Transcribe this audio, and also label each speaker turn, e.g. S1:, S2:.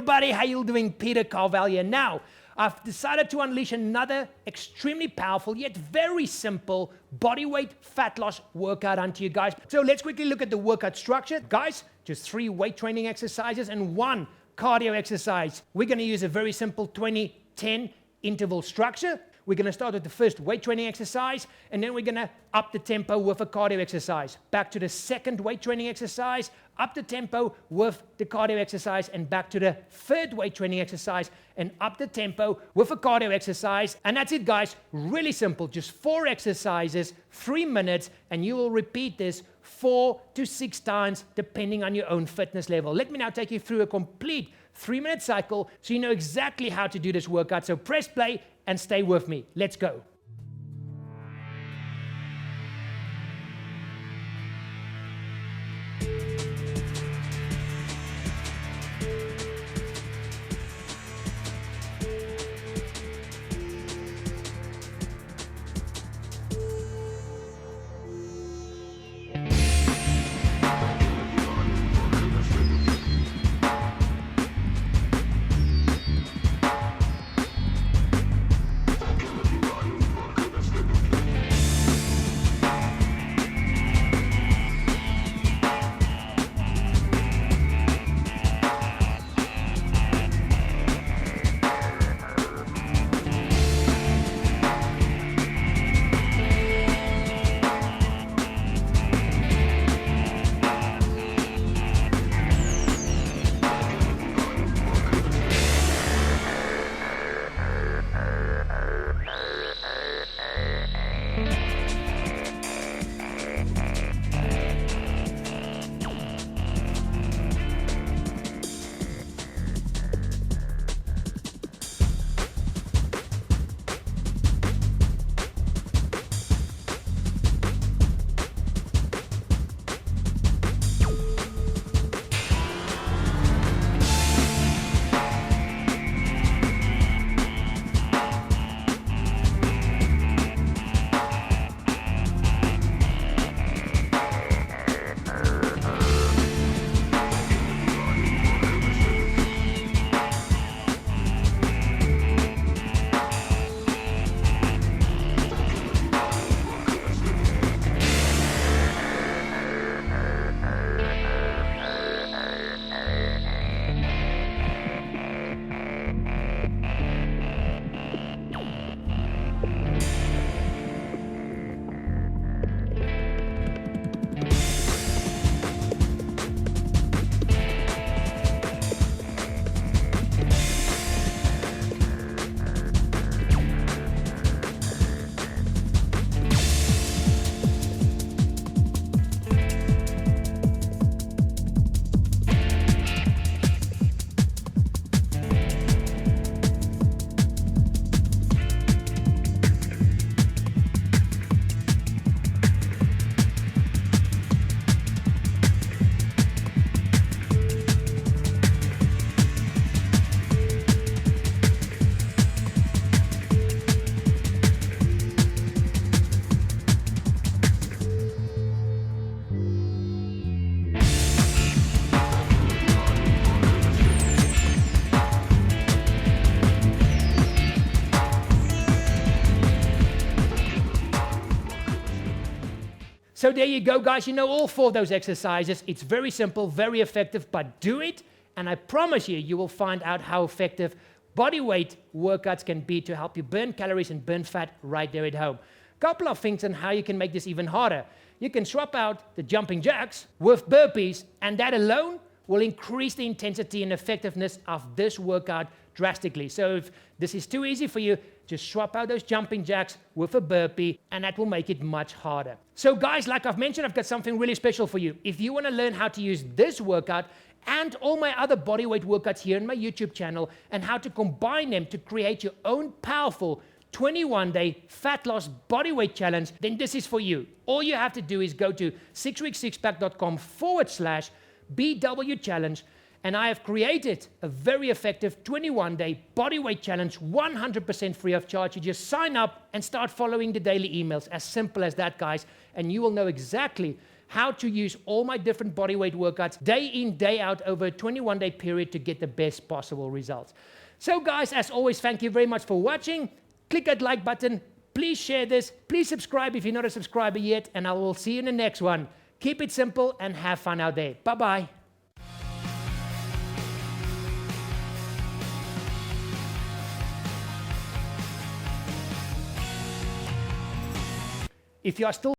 S1: everybody, how you doing? Peter Carvell here. Now, I've decided to unleash another extremely powerful yet very simple bodyweight fat loss workout onto you guys. So let's quickly look at the workout structure. Guys, just 3 weight training exercises and 1 cardio exercise. We're going to use a very simple 20-10 interval structure. We're going to start with the first weight training exercise, and then we're going to up the tempo with a cardio exercise. Back to the second weight training exercise, up the tempo with the cardio exercise, and back to the third weight training exercise, and up the tempo with a cardio exercise. And that's it, guys. Really simple. Just 4 exercises, 3 minutes, and you will repeat this 4 to 6 times, depending on your own fitness level. Let me now take you through a complete 3-minute cycle so you know exactly how to do this workout. So press play and stay with me. Let's go. So there you go, guys. You know all 4 of those exercises. It's very simple, very effective, but do it, and I promise you, you will find out how effective body weight workouts can be to help you burn calories and burn fat right there at home. Couple of things on how you can make this even harder. You can swap out the jumping jacks with burpees, and that alone will increase the intensity and effectiveness of this workout drastically. So if this is too easy for you, just swap out those jumping jacks with a burpee, and that will make it much harder. So guys, like I've mentioned, I've got something really special for you. If you want to learn how to use this workout and all my other bodyweight workouts here on my YouTube channel, and how to combine them to create your own powerful 21-day fat loss bodyweight challenge, then this is for you. All you have to do is go to 6weeksixpack.com/BW challenge, and I have created a very effective 21-day bodyweight challenge, 100% free of charge. You just sign up and start following the daily emails. As simple as that, guys, and you will know exactly how to use all my different bodyweight workouts day in, day out over a 21-day period to get the best possible results. So guys, as always, thank you very much for watching. Click that like button. Please share this. Please subscribe if you're not a subscriber yet, and I will see you in the next one. Keep it simple and have fun out there. Bye-bye. If you are still